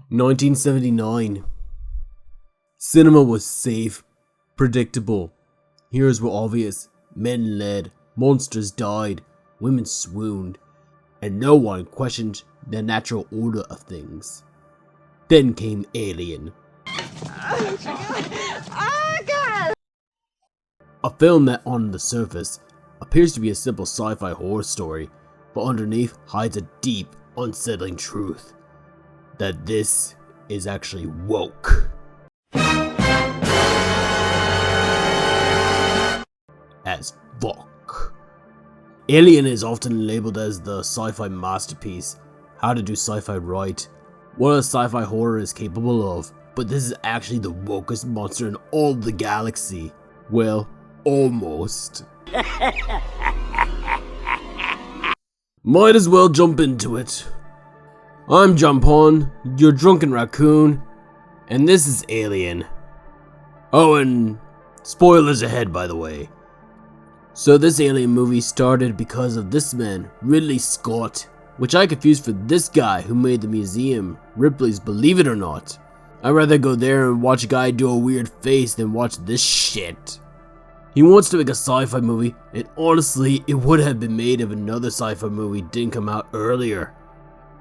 1979. Cinema was safe, predictable. Heroes were obvious, men led, monsters died, women swooned, and no one questioned the natural order of things. Then came Alien. Oh God! A film that on the surface appears to be a simple sci-fi horror story, but underneath hides a deep, unsettling truth. That this is actually woke. As fuck. Alien is often labeled as the sci-fi masterpiece, how to do sci-fi right, what a sci-fi horror is capable of, but this is actually the wokest monster in all the galaxy. Well, almost. Might as well jump into it. I'm Jumpon, your drunken raccoon, and this is Alien. Oh, and spoilers ahead, by the way. So this Alien movie started because of this man, Ridley Scott, which I confused for this guy who made the museum, Ripley's Believe It or Not. I'd rather go there and watch a guy do a weird face than watch this shit. He wants to make a sci-fi movie, and honestly, it would have been made if another sci-fi movie didn't come out earlier.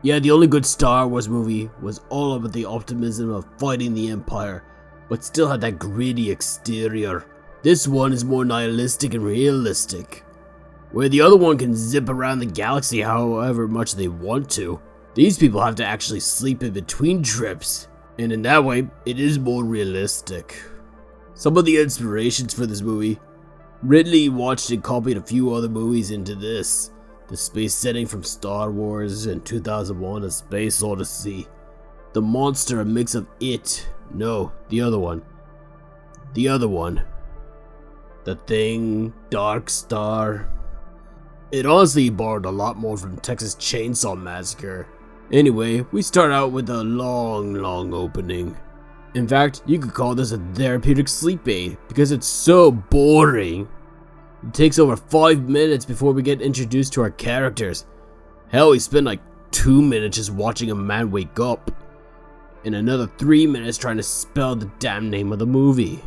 Yeah, the only good Star Wars movie was all about the optimism of fighting the Empire, but still had that gritty exterior. This one is more nihilistic and realistic. Where the other one can zip around the galaxy however much they want to, these people have to actually sleep in between trips, and in that way, it is more realistic. Some of the inspirations for this movie, Ridley watched and copied a few other movies into this. The space setting from Star Wars and 2001 A Space Odyssey. The monster a mix of it. No, the other one. The Thing, Dark Star. It honestly borrowed a lot more from Texas Chainsaw Massacre. Anyway, we start out with a long opening. In fact, you could call this a therapeutic sleep aid because it's so boring. It takes over 5 minutes before we get introduced to our characters. Hell, we spend like 2 minutes just watching a man wake up, and another 3 minutes trying to spell the damn name of the movie.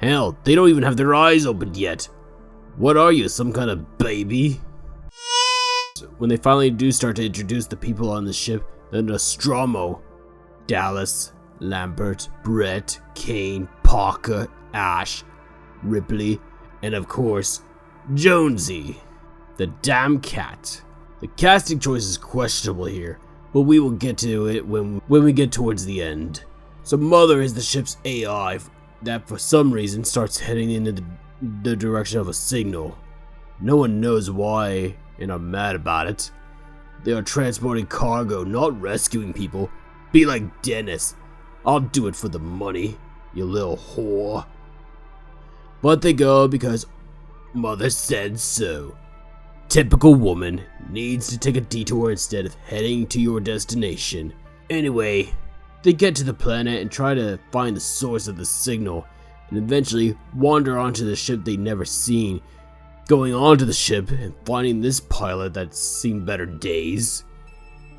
Hell, they don't even have their eyes opened yet. What are you, some kind of baby? When they finally do start to introduce the people on the ship, then Nostromo, Dallas, Lambert, Brett, Kane, Parker, Ash, Ripley, and of course, Jonesy, the damn cat. The casting choice is questionable here, but we will get to it when we get towards the end. So Mother is the ship's AI that for some reason starts heading into the direction of a signal. No one knows why, and I'm mad about it. They are transporting cargo, not rescuing people. Be like Dennis. I'll do it for the money, you little whore. But they go because Mother said so. Typical woman needs to take a detour instead of heading to your destination. Anyway, they get to the planet and try to find the source of the signal, and eventually wander onto the ship they'd never seen, going onto the ship and finding this pilot that's seen better days.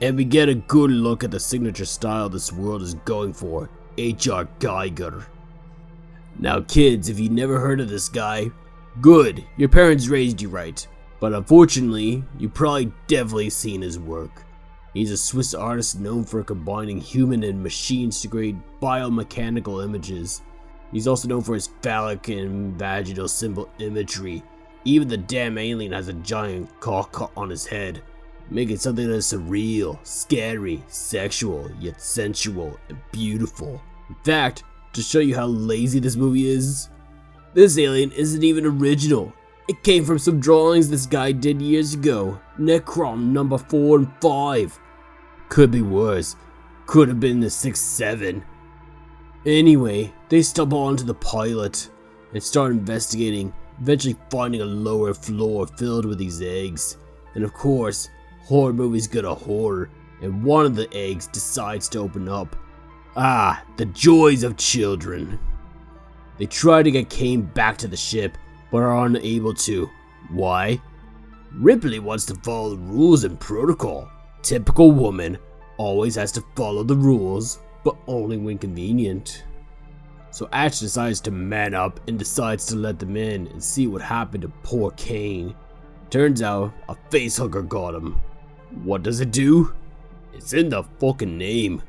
And we get a good look at the signature style this world is going for, H.R. Geiger. Now kids, if you never heard of this guy, good, your parents raised you right, but unfortunately, you probably definitely seen his work. He's a Swiss artist known for combining human and machines to create biomechanical images. He's also known for his phallic and vaginal symbol imagery. Even the damn alien has a giant cock on his head, making something that is surreal, scary, sexual, yet sensual, and beautiful. In fact, to show you how lazy this movie is, this alien isn't even original. It came from some drawings this guy did years ago. Necron number 4 and 5. Could be worse. Could have been the 6-7. Anyway, they stumble onto the pilot and start investigating, eventually finding a lower floor filled with these eggs. And of course, horror movies go to horror, and one of the eggs decides to open up. Ah, the joys of children. They try to get Kane back to the ship, but are unable to. Why? Ripley wants to follow the rules and protocol. Typical woman, always has to follow the rules, but only when convenient. So Ash decides to man up and decides to let them in and see what happened to poor Kane. Turns out a facehugger got him. What does it do? It's in the fucking name.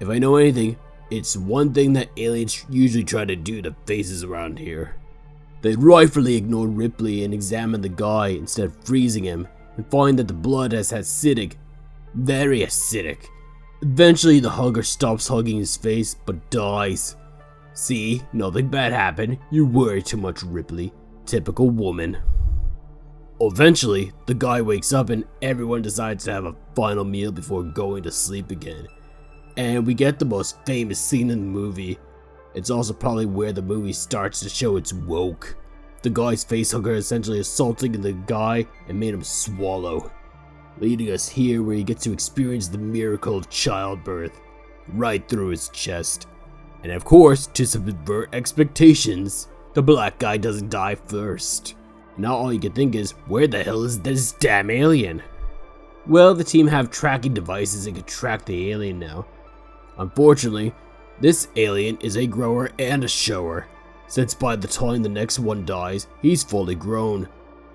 If I know anything, it's one thing that aliens usually try to do to faces around here. They rightfully ignore Ripley and examine the guy instead of freezing him, and find that the blood has acidic, very acidic. Eventually the hugger stops hugging his face but dies. See, nothing bad happened, you worry too much, Ripley. Typical woman. Eventually, the guy wakes up and everyone decides to have a final meal before going to sleep again. And we get the most famous scene in the movie. It's also probably where the movie starts to show it's woke. The guy's facehugger essentially assaulting the guy and made him swallow. Leading us here where he gets to experience the miracle of childbirth. Right through his chest. And of course, to subvert expectations, the black guy doesn't die first. Now all you can think is, where the hell is this damn alien? Well, the team have tracking devices that can track the alien now. Unfortunately, this alien is a grower and a shower, since by the time the next one dies, he's fully grown.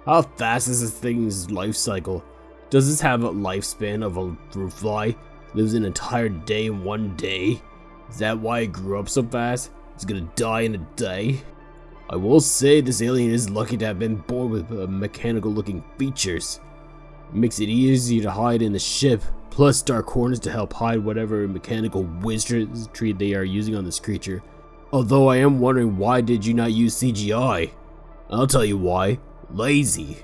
How fast is this thing's life cycle? Does this have a lifespan of a fruit fly? Lives an entire day in one day? Is that why it grew up so fast? It's gonna die in a day? I will say this alien is lucky to have been born with mechanical looking features. It makes it easier to hide in the ship, plus dark corners to help hide whatever mechanical wizardry they are using on this creature. Although I am wondering, why did you not use CGI? I'll tell you why. Lazy.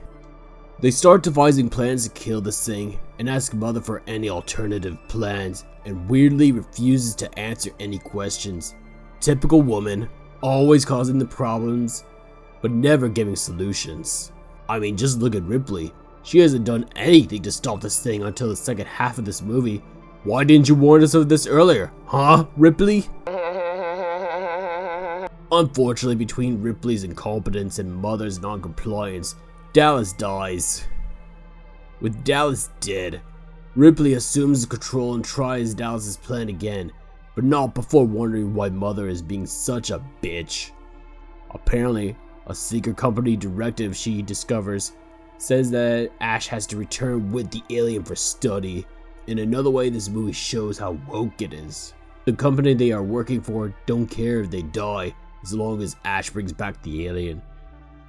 They start devising plans to kill this thing and ask Mother for any alternative plans, and weirdly refuses to answer any questions. Typical woman, always causing the problems, but never giving solutions. I mean, just look at Ripley. She hasn't done anything to stop this thing until the second half of this movie. Why didn't you warn us of this earlier? Huh, Ripley? Unfortunately, between Ripley's incompetence and Mother's non-compliance, Dallas dies. With Dallas dead, Ripley assumes control and tries Dallas's plan again, but not before wondering why Mother is being such a bitch. Apparently, a secret company directive she discovers says that Ash has to return with the alien for study. In another way, this movie shows how woke it is. The company they are working for don't care if they die as long as Ash brings back the alien.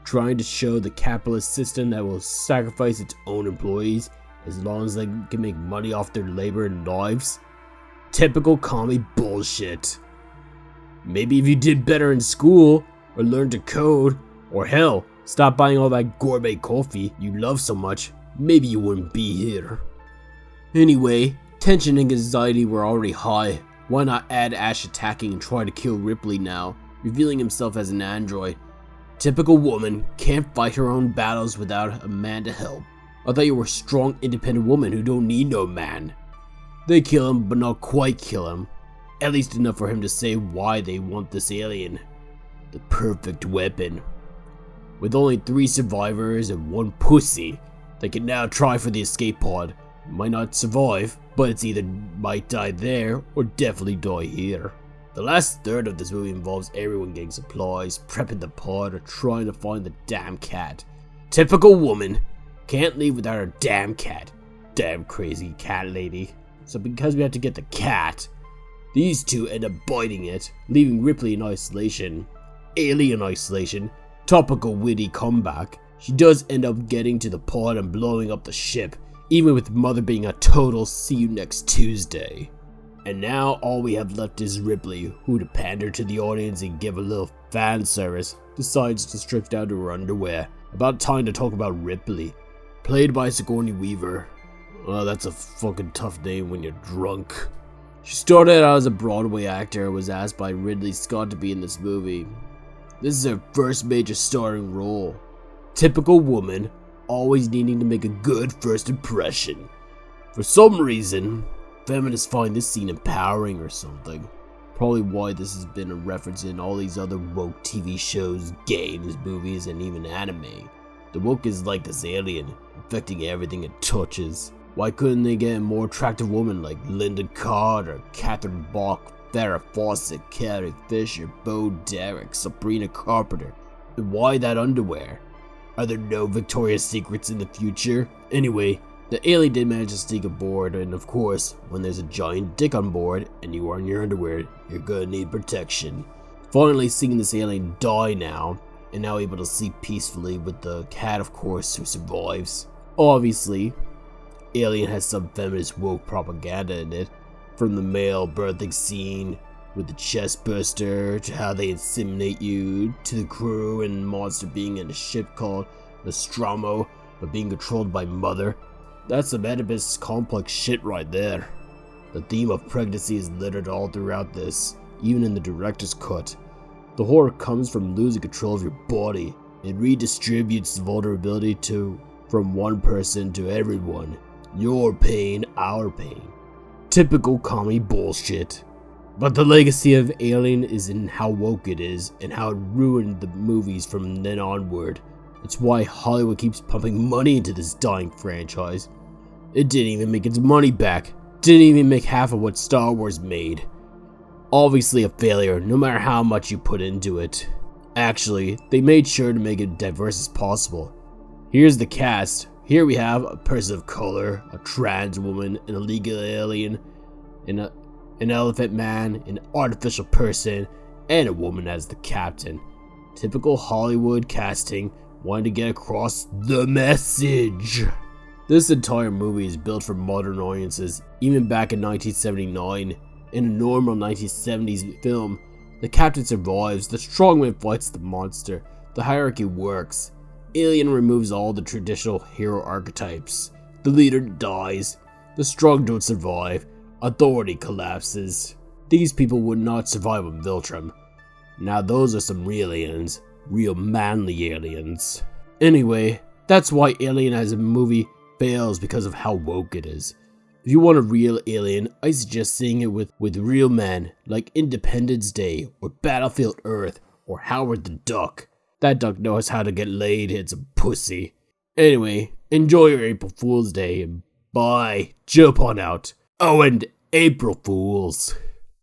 Trying to show the capitalist system that will sacrifice its own employees as long as they can make money off their labor and lives. Typical commie bullshit. Maybe if you did better in school, or learned to code, or hell, stop buying all that gourmet coffee you love so much, maybe you wouldn't be here. Anyway, tension and anxiety were already high. Why not add Ash attacking and try to kill Ripley now, revealing himself as an android? Typical woman, can't fight her own battles without a man to help. I thought you were a strong, independent woman who don't need no man. They kill him, but not quite kill him. At least enough for him to say why they want this alien. The perfect weapon. With only 3 survivors and 1 pussy, they can now try for the escape pod. Might not survive, but it's either might die there or definitely die here. The last third of this movie involves everyone getting supplies, prepping the pod, or trying to find the damn cat. Typical woman, can't leave without her damn cat. Damn crazy cat lady. So because we have to get the cat, these two end up biting it, leaving Ripley in isolation. Alien isolation. Topical witty comeback. She does end up getting to the pod and blowing up the ship, even with Mother being a total see you next Tuesday. And now all we have left is Ripley, who to pander to the audience and give a little fan service, decides to strip down to her underwear. About time to talk about Ripley, played by Sigourney Weaver. Oh, that's a fucking tough name when you're drunk. She started out as a Broadway actor and was asked by Ridley Scott to be in this movie. This is her first major starring role. Typical woman, always needing to make a good first impression. For some reason, feminists find this scene empowering or something. Probably why this has been a reference in all these other woke TV shows, games, movies, and even anime. The woke is like this alien, infecting everything it touches. Why couldn't they get a more attractive woman like Linda Carter, Catherine Bach, Farrah Fawcett, Carrie Fisher, Bo Derek, Sabrina Carpenter? And why that underwear? Are there no Victoria's Secrets in the future? Anyway, the alien did manage to sneak aboard, and of course, when there's a giant dick on board and you are in your underwear, you're gonna need protection. Finally seeing this alien die now, and now able to sleep peacefully with the cat, of course, who survives. Obviously, Alien has some feminist woke propaganda in it, from the male birthing scene with the chest burster, to how they inseminate you, to the crew and monster being in a ship called Nostromo, but being controlled by Mother. That's some Oedipus complex shit right there. The theme of pregnancy is littered all throughout this, even in the director's cut. The horror comes from losing control of your body. It redistributes the vulnerability from one person to everyone. Your pain, our pain. Typical commie bullshit. But the legacy of Alien is in how woke it is, and how it ruined the movies from then onward. It's why Hollywood keeps pumping money into this dying franchise. It didn't even make its money back. Didn't even make half of what Star Wars made. Obviously a failure, no matter how much you put into it. Actually, they made sure to make it diverse as possible. Here's the cast. Here we have a person of color, a trans woman, an illegal alien, an elephant man, an artificial person, and a woman as the captain. Typical Hollywood casting, wanting to get across the message. This entire movie is built for modern audiences. Even back in 1979, in a normal 1970s film, the captain survives, the strongman fights the monster, the hierarchy works. Alien removes all the traditional hero archetypes. The leader dies, the strong don't survive, authority collapses. These people would not survive on Viltrum. Now those are some real aliens, real manly aliens. Anyway, that's why Alien as a movie fails, because of how woke it is. If you want a real alien, I suggest seeing it with real men, like Independence Day, or Battlefield Earth, or Howard the Duck. That duck knows how to get laid, it's a pussy. Anyway, enjoy your April Fool's Day, and bye. Jump on out. Oh, and April Fools.